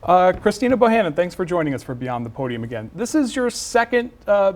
Christina Bohannan, thanks for joining us for Beyond the Podium again. This is your second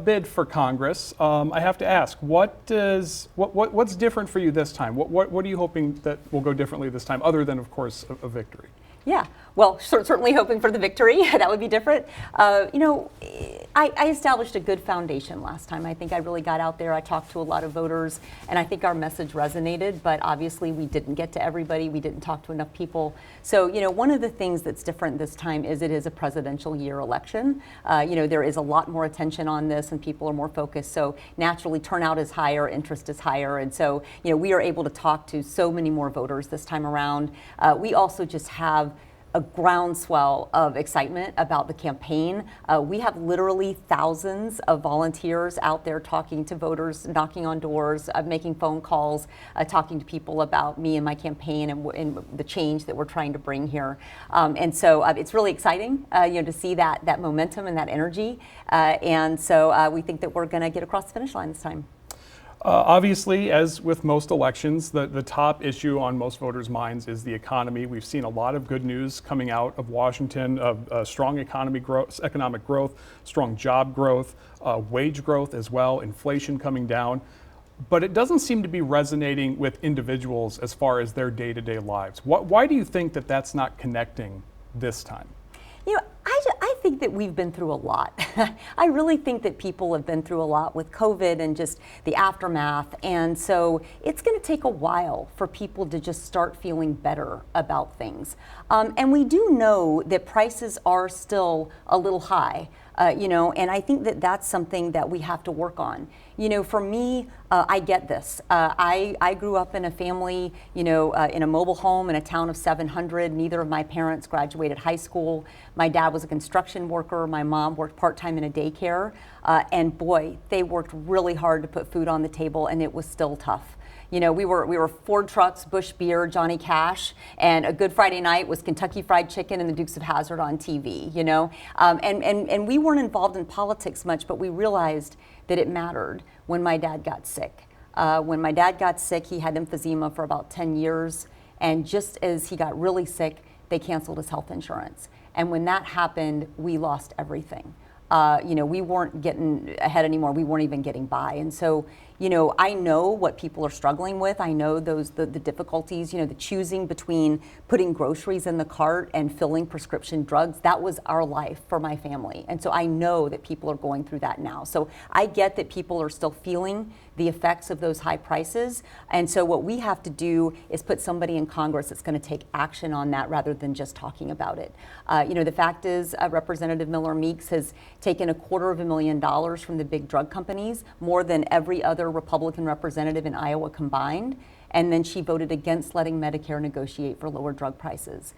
bid for Congress. I have to ask, what's different for you this time? What are you hoping that will go differently this time, other than, of course, a victory? Yeah, well, certainly hoping for the victory. That would be different. I established a good foundation last time. I think I really got out there. I talked to a lot of voters, and I think our message resonated, but obviously we didn't get to everybody. We didn't talk to enough people. So, one of the things that's different this time is it is a presidential year election. There is a lot more attention on this, and people are more focused. So naturally, turnout is higher, interest is higher, and so, we are able to talk to so many more voters this time around. We also just have a groundswell of excitement about the campaign. We have literally thousands of volunteers out there talking to voters, knocking on doors, making phone calls, talking to people about me and my campaign and the change that we're trying to bring here. And so it's really exciting, to see that momentum and that energy. And so we think that we're going to get across the finish line this time. Obviously, as with most elections, the top issue on most voters' minds is the economy. We've seen a lot of good news coming out of Washington, of strong economic growth, strong job growth, wage growth as well, inflation coming down. But it doesn't seem to be resonating with individuals as far as their day-to-day lives. Why do you think that that's not connecting this time? I think that we've been through a lot. I really think that people have been through a lot with COVID and just the aftermath. And so it's going to take a while for people to just start feeling better about things. And we do know that prices are still a little high. And I think that that's something that we have to work on. For me, I get this. I grew up in a family, in a mobile home in a town of 700. Neither of my parents graduated high school. My dad was a construction worker. My mom worked part-time in a daycare. And boy, they worked really hard to put food on the table, and it was still tough. We were Ford trucks, Busch beer, Johnny Cash, and a Good Friday night was Kentucky Fried Chicken and the Dukes of Hazzard on TV, And we weren't involved in politics much, but we realized that it mattered when my dad got sick. When my dad got sick, he had emphysema for about 10 years, and just as he got really sick, they canceled his health insurance. And when that happened, we lost everything. We weren't getting ahead anymore. We weren't even getting by. And so, I know what people are struggling with. I know the difficulties, the choosing between putting groceries in the cart and filling prescription drugs. That was our life for my family. And so I know that people are going through that now. So I get that people are still feeling the effects of those high prices. And so what we have to do is put somebody in Congress that's going to take action on that rather than just talking about it. The fact is, Representative Miller-Meeks has taken $250,000 from the big drug companies, more than every other Republican representative in Iowa combined. And then she voted against letting Medicare negotiate for lower drug prices.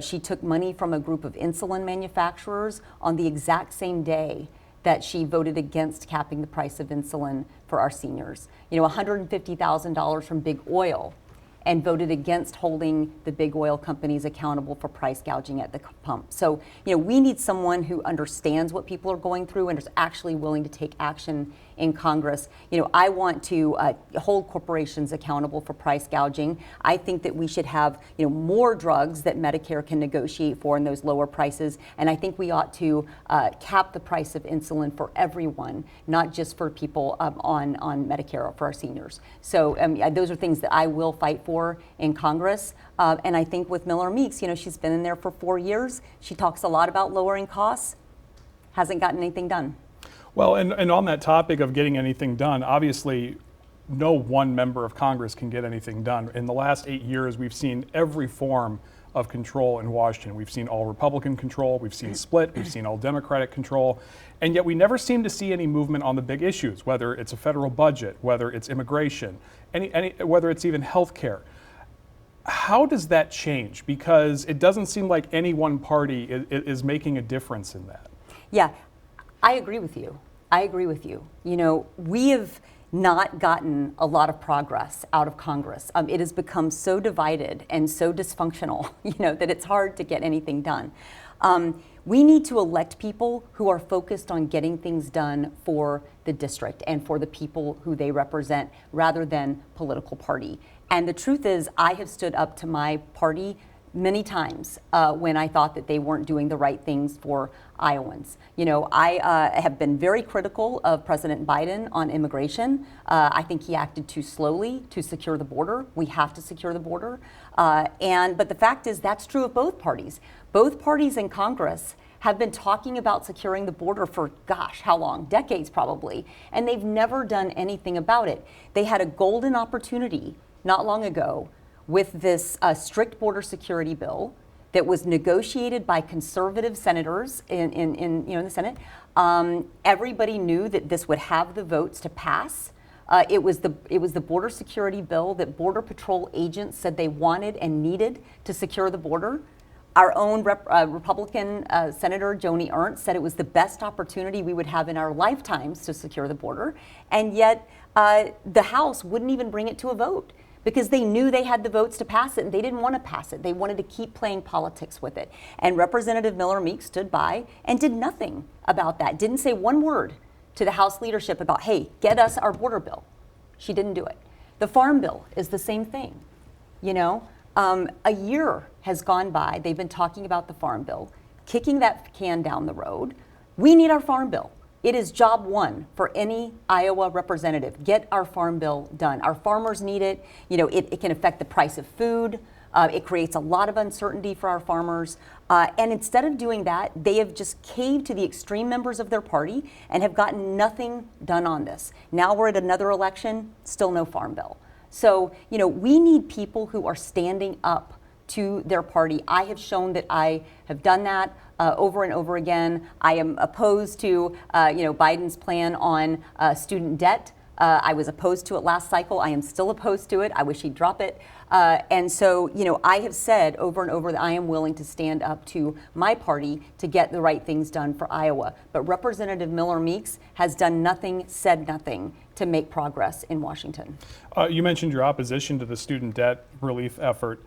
She took money from a group of insulin manufacturers on the exact same day that she voted against capping the price of insulin for our seniors. $150,000 from big oil, and voted against holding the big oil companies accountable for price gouging at the pump. So, we need someone who understands what people are going through and is actually willing to take action in Congress. I want to hold corporations accountable for price gouging. I think that we should have, more drugs that Medicare can negotiate for in those lower prices. And I think we ought to cap the price of insulin for everyone, not just for people on Medicare or for our seniors. So those are things that I will fight for in Congress. And I think with Miller-Meeks, she's been in there for 4 years. She talks a lot about lowering costs, hasn't gotten anything done. Well, and on that topic of getting anything done, obviously no one member of Congress can get anything done. In the last 8 years, we've seen every form of control in Washington. We've seen all Republican control, we've seen split, we've seen all Democratic control, and yet we never seem to see any movement on the big issues, whether it's a federal budget, whether it's immigration, whether it's even health care. How does that change? Because it doesn't seem like any one party is making a difference in that. Yeah, I agree with you. We have not gotten a lot of progress out of Congress. It has become so divided and so dysfunctional, that it's hard to get anything done. We need to elect people who are focused on getting things done for the district and for the people who they represent rather than political party. And the truth is, I have stood up to my party many times when I thought that they weren't doing the right things for Iowans. You know, I have been very critical of President Biden on immigration. I think he acted too slowly to secure the border. We have to secure the border. But the fact is that's true of both parties. Both parties in Congress have been talking about securing the border for, gosh, how long? Decades probably. And they've never done anything about it. They had a golden opportunity not long ago with this strict border security bill that was negotiated by conservative senators in the Senate. Everybody knew that this would have the votes to pass. It was the border security bill that Border Patrol agents said they wanted and needed to secure the border. Our own Republican Senator Joni Ernst said it was the best opportunity we would have in our lifetimes to secure the border, and yet the House wouldn't even bring it to a vote because they knew they had the votes to pass it, and they didn't want to pass it. They wanted to keep playing politics with it. And Representative Miller-Meeks stood by and did nothing about that, didn't say one word to the House leadership about, hey, get us our border bill. She didn't do it. The Farm Bill is the same thing, you know? A year has gone by. They've been talking about the Farm Bill, kicking that can down the road. We need our Farm Bill. It is job one for any Iowa representative. Get our Farm Bill done. Our farmers need it. You know, it can affect the price of food. It creates a lot of uncertainty for our farmers. And instead of doing that, they have just caved to the extreme members of their party and have gotten nothing done on this. Now we're at another election, still no Farm Bill. So, you know, we need people who are standing up to their party. I have shown that I have done that over and over again. I am opposed to, Biden's plan on student debt. I was opposed to it last cycle. I am still opposed to it. I wish he'd drop it. And so, you know, I have said over and over that I am willing to stand up to my party to get the right things done for Iowa. But Representative Miller-Meeks has done nothing, said nothing to make progress in Washington. You mentioned your opposition to the student debt relief effort.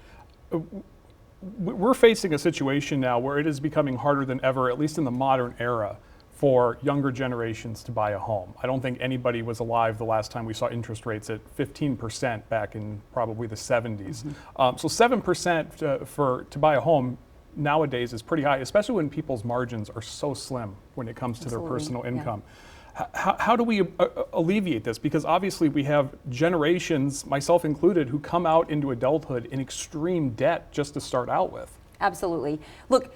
We're facing a situation now where it is becoming harder than ever, at least in the modern era, for younger generations to buy a home. I don't think anybody was alive the last time we saw interest rates at 15% back in probably the 70s. So 7% to buy a home nowadays is pretty high, especially when people's margins are so slim when it comes to their personal income. How do we alleviate this? Because obviously we have generations, myself included, who come out into adulthood in extreme debt just to start out with. Absolutely. Look,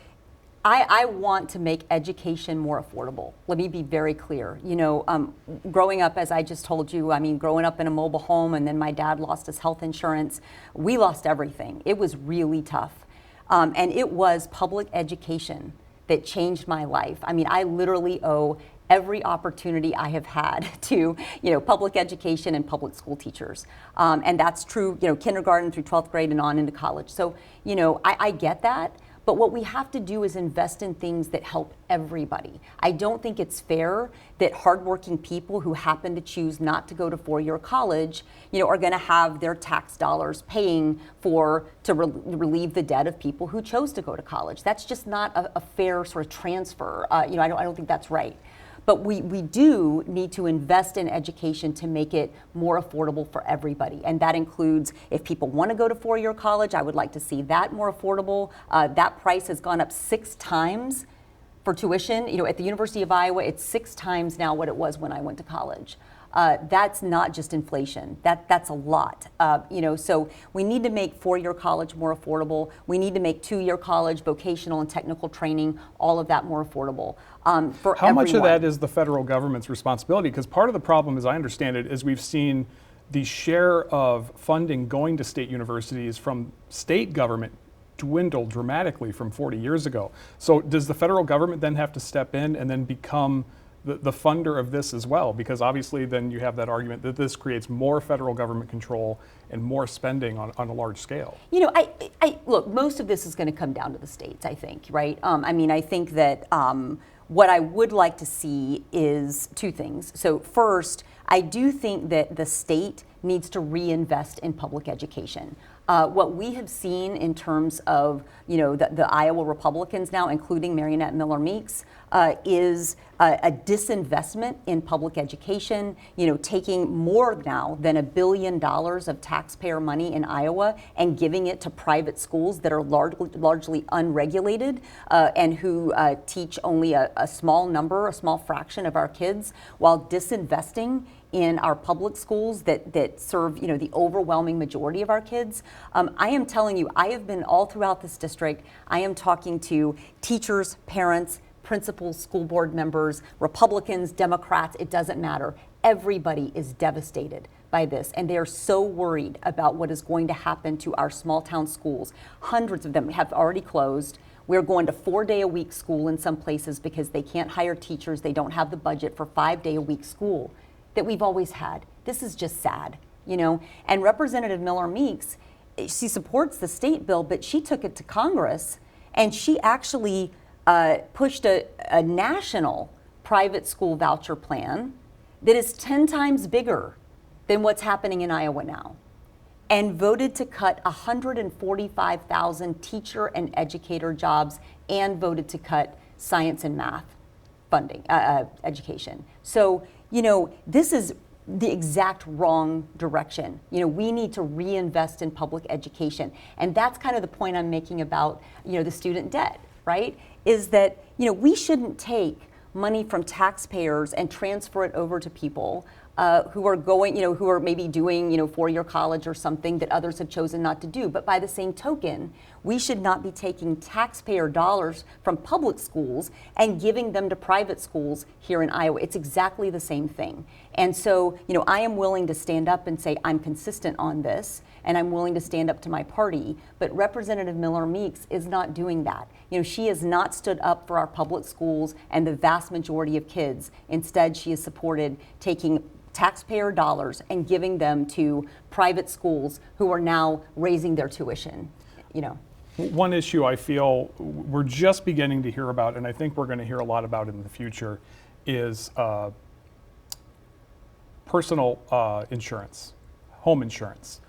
I want to make education more affordable. Let me be very clear. You know, growing up, as I just told you, I mean, growing up in a mobile home, and then my dad lost his health insurance. We lost everything. It was really tough. And it was public education that changed my life. I mean, I literally owe every opportunity I have had to, public education and public school teachers. And that's true, kindergarten through 12th grade and on into college. So, I get that. But what we have to do is invest in things that help everybody. I don't think it's fair that hardworking people who happen to choose not to go to four-year college, are going to have their tax dollars paying to relieve the debt of people who chose to go to college. That's just not a fair sort of transfer. I don't think that's right. But we do need to invest in education to make it more affordable for everybody. And that includes, if people want to go to four-year college, I would like to see that more affordable. That price has gone up 6 times for tuition. At the University of Iowa, it's 6 times now what it was when I went to college. That's not just inflation. That's a lot. So we need to make four-year college more affordable. We need to make 2-year college, vocational and technical training, all of that more affordable for How everyone. much of that is the federal government's responsibility? Because part of the problem, as I understand it, is we've seen the share of funding going to state universities from state government dwindle dramatically from 40 years ago. So does the federal government then have to step in and then become the funder of this as well? Because obviously then you have that argument that this creates more federal government control and more spending on a large scale. Look, most of this is going to come down to the states, I think, right? I think that what I would like to see is 2 things. So first, I do think that the state needs to reinvest in public education. What we have seen in terms of, the Iowa Republicans now, including Mariannette Miller-Meeks, is a disinvestment in public education, taking more now than $1 billion of taxpayer money in Iowa and giving it to private schools that are largely unregulated and who teach only a small fraction of our kids, while disinvesting in our public schools that serve the overwhelming majority of our kids. I am telling you, I have been all throughout this district. I am talking to teachers, parents, principals, school board members, Republicans, Democrats, it doesn't matter. Everybody is devastated by this, and they are so worried about what is going to happen to our small town schools. Hundreds of them have already closed. We're going to 4-day-a-week school in some places because they can't hire teachers. They don't have the budget for 5-day-a-week school that we've always had. This is just sad, And Representative Miller-Meeks, she supports the state bill, but she took it to Congress and she actually pushed a national private school voucher plan that is 10 times bigger than what's happening in Iowa now, and voted to cut 145,000 teacher and educator jobs, and voted to cut science and math funding, education. So, this is the exact wrong direction. We need to reinvest in public education. And that's kind of the point I'm making about, the student debt, right? Is that, we shouldn't take money from taxpayers and transfer it over to people who are going, who are maybe doing, 4-year college or something that others have chosen not to do. But by the same token, we should not be taking taxpayer dollars from public schools and giving them to private schools here in Iowa. It's exactly the same thing. And so, I am willing to stand up and say I'm consistent on this, and I'm willing to stand up to my party. But Representative Miller-Meeks is not doing that. She has not stood up for our public schools and the vast majority of kids. Instead, she has supported taking taxpayer dollars and giving them to private schools who are now raising their tuition. One issue I feel we're just beginning to hear about, and I think we're going to hear a lot about in the future, is personal insurance, home insurance.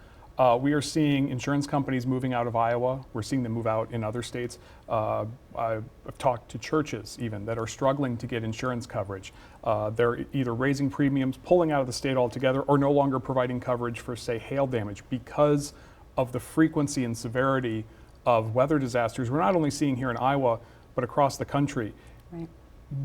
We are seeing insurance companies moving out of Iowa. We're seeing them move out in other states. I've talked to churches even that are struggling to get insurance coverage. They're either raising premiums, pulling out of the state altogether, or no longer providing coverage for, say, hail damage because of the frequency and severity of weather disasters we're not only seeing here in Iowa, but across the country. Right.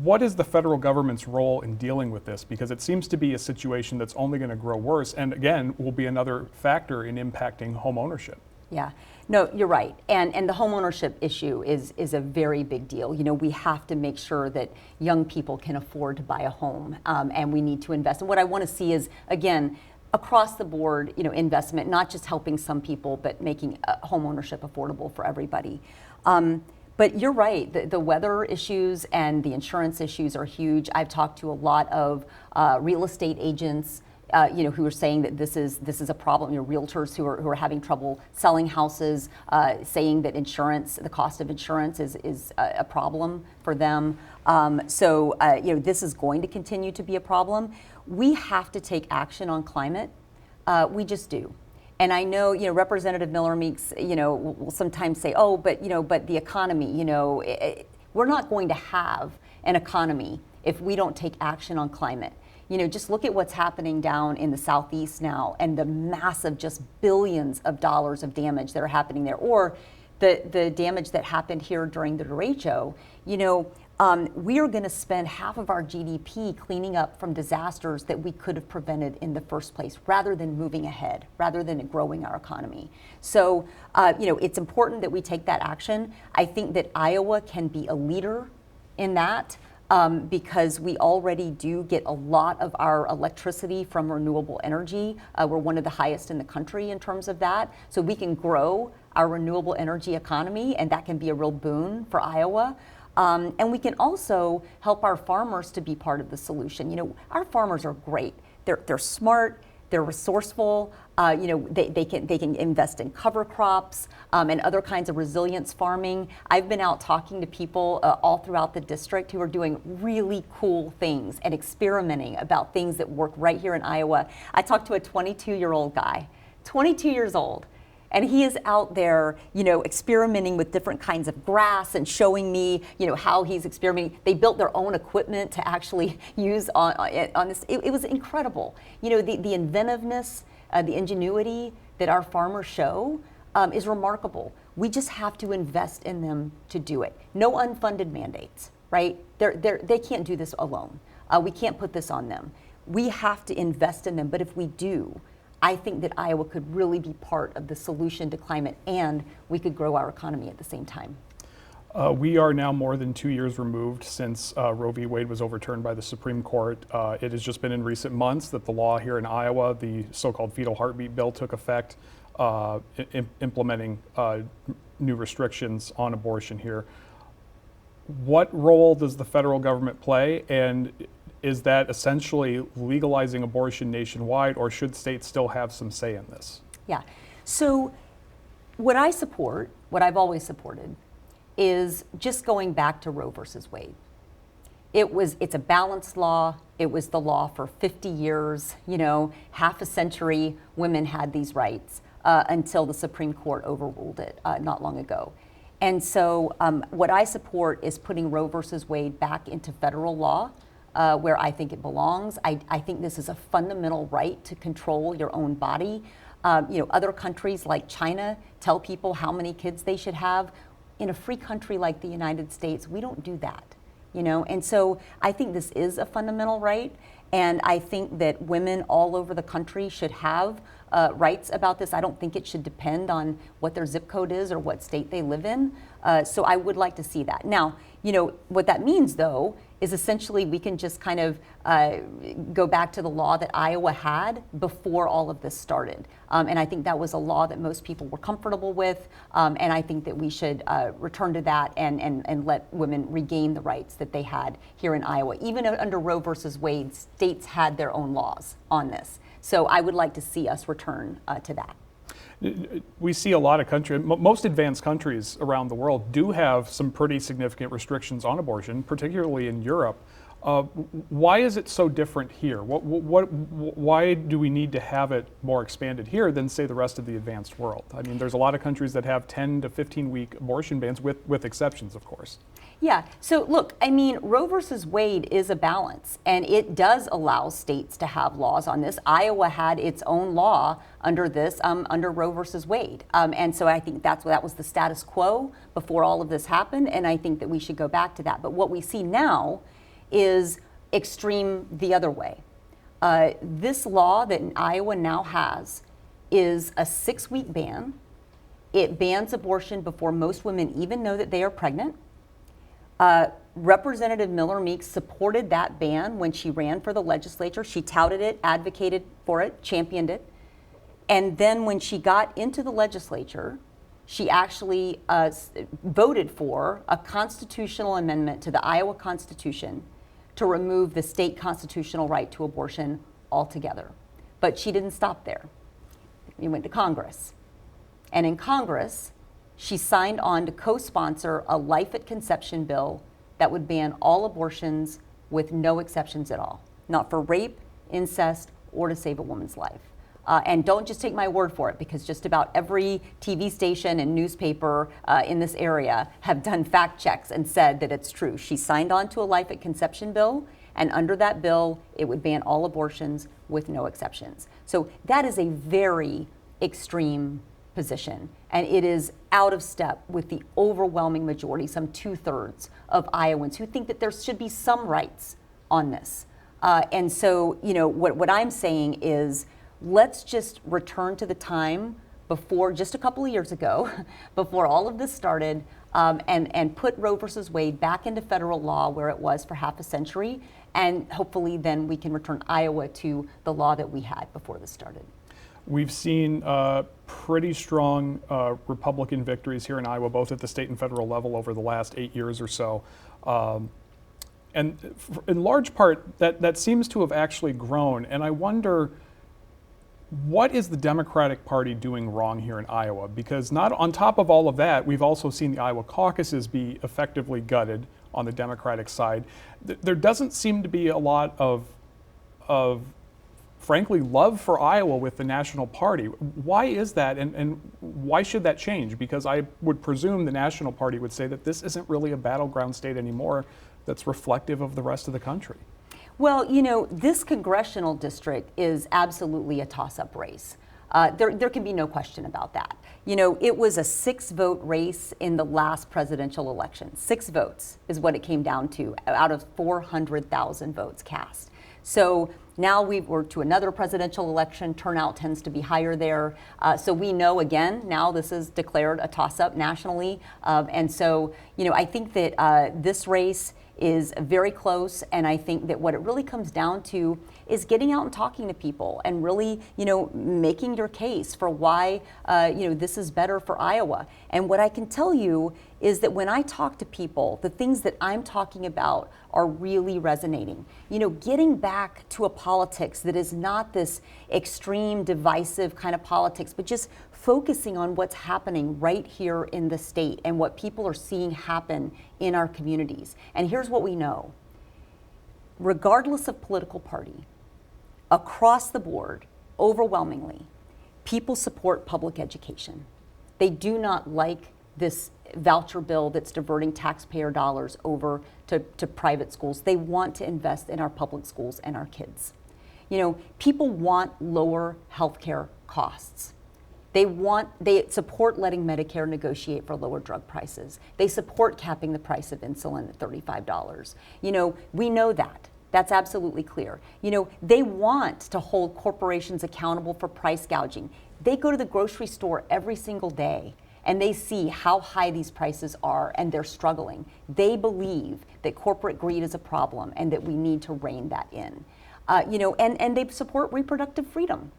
What is the federal government's role in dealing with this? Because it seems to be a situation that's only going to grow worse, and again, will be another factor in impacting home ownership. Yeah, no, you're right. And the home ownership issue is a very big deal. We have to make sure that young people can afford to buy a home, and we need to invest. And what I want to see is, again, across the board, investment, not just helping some people, but making home ownership affordable for everybody. But you're right, the weather issues and the insurance issues are huge. I've talked to a lot of real estate agents, who are saying that this is a problem. Realtors who are having trouble selling houses, saying that the cost of insurance is a problem for them. So this is going to continue to be a problem. We have to take action on climate. We just do. And I know, Representative Miller-Meeks, will sometimes say, oh, but the economy, we're not going to have an economy if we don't take action on climate. Just look at what's happening down in the Southeast now and the massive, just billions of dollars of damage that are happening there, or the damage that happened here during the derecho. We are going to spend half of our GDP cleaning up from disasters that we could have prevented in the first place, rather than moving ahead, rather than growing our economy. So, it's important that we take that action. I think that Iowa can be a leader in that because we already do get a lot of our electricity from renewable energy. We're one of the highest in the country in terms of that. So we can grow our renewable energy economy, and that can be a real boon for Iowa. And we can also help our farmers to be part of the solution. Our farmers are great. They're smart. They're resourceful. They can invest in cover crops and other kinds of resilience farming. I've been out talking to people all throughout the district who are doing really cool things and experimenting about things that work right here in Iowa. I talked to a 22-year-old guy, 22 years old. And he is out there, experimenting with different kinds of grass and showing me, how he's experimenting. They built their own equipment to actually use on this. It was incredible. The inventiveness, the ingenuity that our farmers show is remarkable. We just have to invest in them to do it. No unfunded mandates, right? They can't do this alone. We can't put this on them. We have to invest in them, but if we do, I think that Iowa could really be part of the solution to climate, and we could grow our economy at the same time. We are now more than 2 years removed since Roe v. Wade was overturned by the Supreme Court. It has just been in recent months that the law here in Iowa, the so-called fetal heartbeat bill, took effect, implementing new restrictions on abortion here. What role does the federal government play, and is that essentially legalizing abortion nationwide, or should states still have some say in this? Yeah. So what I support, what I've always supported, is just going back to Roe versus Wade. It's a balanced law. It was the law for 50 years, half a century women had these rights until the Supreme Court overruled it not long ago. And so what I support is putting Roe versus Wade back into federal law, where I think it belongs. I think this is a fundamental right to control your own body. Other countries like China tell people how many kids they should have. In a free country like the United States, we don't do that, And so I think this is a fundamental right, and I think that women all over the country should have rights about this. I don't think it should depend on what their zip code is or what state they live in. So I would like to see that. Now, what that means, though, is essentially we can just kind of go back to the law that Iowa had before all of this started. And I think that was a law that most people were comfortable with. And I think that we should return to that and let women regain the rights that they had here in Iowa. Even under Roe versus Wade, states had their own laws on this. So I would like to see us return to that. We see a lot of countries, most advanced countries around the world do have some pretty significant restrictions on abortion, particularly in Europe. Why is it so different here? Why do we need to have it more expanded here than, say, the rest of the advanced world? I mean, there's a lot of countries that have 10 to 15-week abortion bans, with exceptions, of course. Yeah, so look, Roe versus Wade is a balance, and it does allow states to have laws on this. Iowa had its own law under this, under Roe versus Wade. And so I think that was the status quo before all of this happened, and I think that we should go back to that. But what we see now is extreme the other way. This law that Iowa now has is a 6-week ban. It bans abortion before most women even know that they are pregnant. Representative Miller-Meeks supported that ban when she ran for the legislature. She touted it, advocated for it, championed it. And then when she got into the legislature, she actually voted for a constitutional amendment to the Iowa Constitution to remove the state constitutional right to abortion altogether. But she didn't stop there. It went to Congress. And in Congress, she signed on to co-sponsor a life at conception bill that would ban all abortions with no exceptions at all, not for rape, incest, or to save a woman's life. And don't just take my word for it, because just about every TV station and newspaper in this area have done fact checks and said that it's true. She signed on to a life at conception bill, and under that bill, it would ban all abortions with no exceptions. So that is a very extreme position, and it is out of step with the overwhelming majority, some 2/3 of Iowans who think that there should be some rights on this. And so, what I'm saying is, let's just return to the time before, just a couple of years ago, before all of this started, and put Roe versus Wade back into federal law where it was for half a century, and hopefully then we can return Iowa to the law that we had before this started. We've seen pretty strong Republican victories here in Iowa, both at the state and federal level over the last 8 years or so. And in large part, that seems to have actually grown. And I wonder, what is the Democratic Party doing wrong here in Iowa? Because not on top of all of that, we've also seen the Iowa caucuses be effectively gutted on the Democratic side. There doesn't seem to be a lot of frankly, love for Iowa with the national party. Why is that, and why should that change? Because I would presume the national party would say that this isn't really a battleground state anymore that's reflective of the rest of the country. Well, this congressional district is absolutely a toss-up race. There can be no question about that. It was a 6-vote race in the last presidential election. 6 votes is what it came down to out of 400,000 votes cast. So now we're to another presidential election. Turnout tends to be higher there. So we know, again, now this is declared a toss-up nationally. And so, I think that this race is very close, and I think that what it really comes down to is getting out and talking to people and really, making your case for why, this is better for Iowa. And what I can tell you is that when I talk to people, the things that I'm talking about are really resonating. Getting back to a politics that is not this extreme, divisive kind of politics, but just focusing on what's happening right here in the state and what people are seeing happen in our communities. And here's what we know. Regardless of political party, across the board, overwhelmingly, people support public education. They do not like this voucher bill that's diverting taxpayer dollars over to private schools. They want to invest in our public schools and our kids. People want lower healthcare costs. They support letting Medicare negotiate for lower drug prices. They support capping the price of insulin at $35. We know that. That's absolutely clear. They want to hold corporations accountable for price gouging. They go to the grocery store every single day and they see how high these prices are and they're struggling. They believe that corporate greed is a problem and that we need to rein that in. And they support reproductive freedom.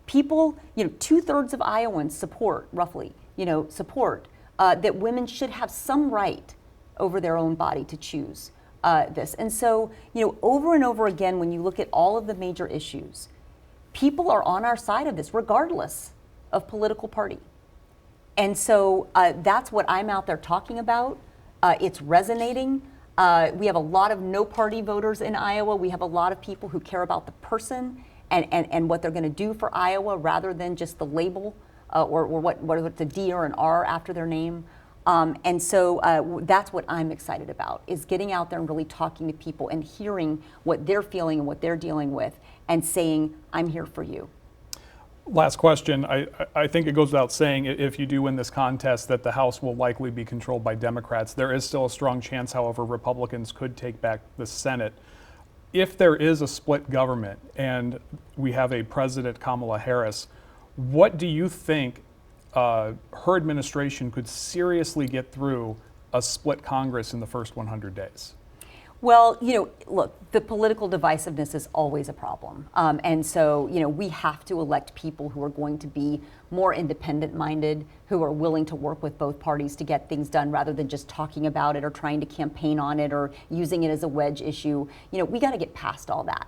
People, 2/3 of Iowans support, roughly, that women should have some right over their own body to choose this. And so, over and over again, when you look at all of the major issues, people are on our side of this, regardless of political party. And so that's what I'm out there talking about. It's resonating. We have a lot of no-party voters in Iowa. We have a lot of people who care about the person and what they're going to do for Iowa rather than just the label or what's a D or an R after their name. And so that's what I'm excited about, is getting out there and really talking to people and hearing what they're feeling and what they're dealing with and saying, I'm here for you. Last question. I think it goes without saying, if you do win this contest, that the House will likely be controlled by Democrats. There is still a strong chance, however, Republicans could take back the Senate. If there is a split government and we have a President Kamala Harris, what do you think her administration could seriously get through a split Congress in the first 100 days? Well, look, the political divisiveness is always a problem. And so, we have to elect people who are going to be more independent-minded, who are willing to work with both parties to get things done rather than just talking about it or trying to campaign on it or using it as a wedge issue. We got to get past all that.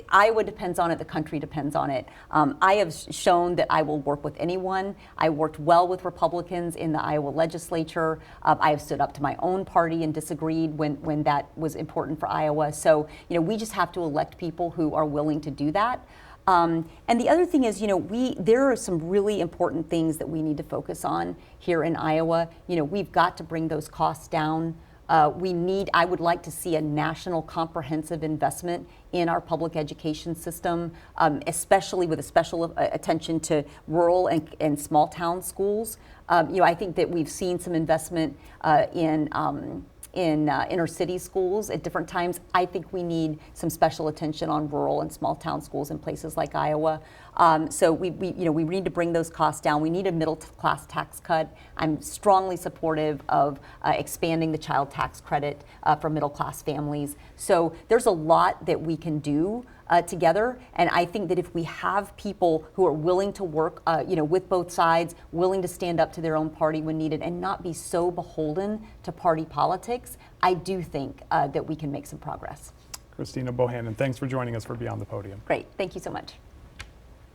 Iowa depends on it, the country depends on it. I have shown that I will work with anyone. I worked well with Republicans in the Iowa legislature. I have stood up to my own party and disagreed when that was important for Iowa. So, we just have to elect people who are willing to do that. And the other thing is, there are some really important things that we need to focus on here in Iowa. We've got to bring those costs down. I would like to see a national comprehensive investment in our public education system, especially with a special attention to rural and small town schools. I think that we've seen some investment in inner city schools at different times. I think we need some special attention on rural and small town schools in places like Iowa. So we need to bring those costs down. We need a middle class tax cut. I'm strongly supportive of expanding the child tax credit for middle class families. So there's a lot that we can do together, and I think that if we have people who are willing to work, with both sides, willing to stand up to their own party when needed, and not be so beholden to party politics, I do think that we can make some progress. Christina Bohannan, thanks for joining us for Beyond the Podium. Great, thank you so much.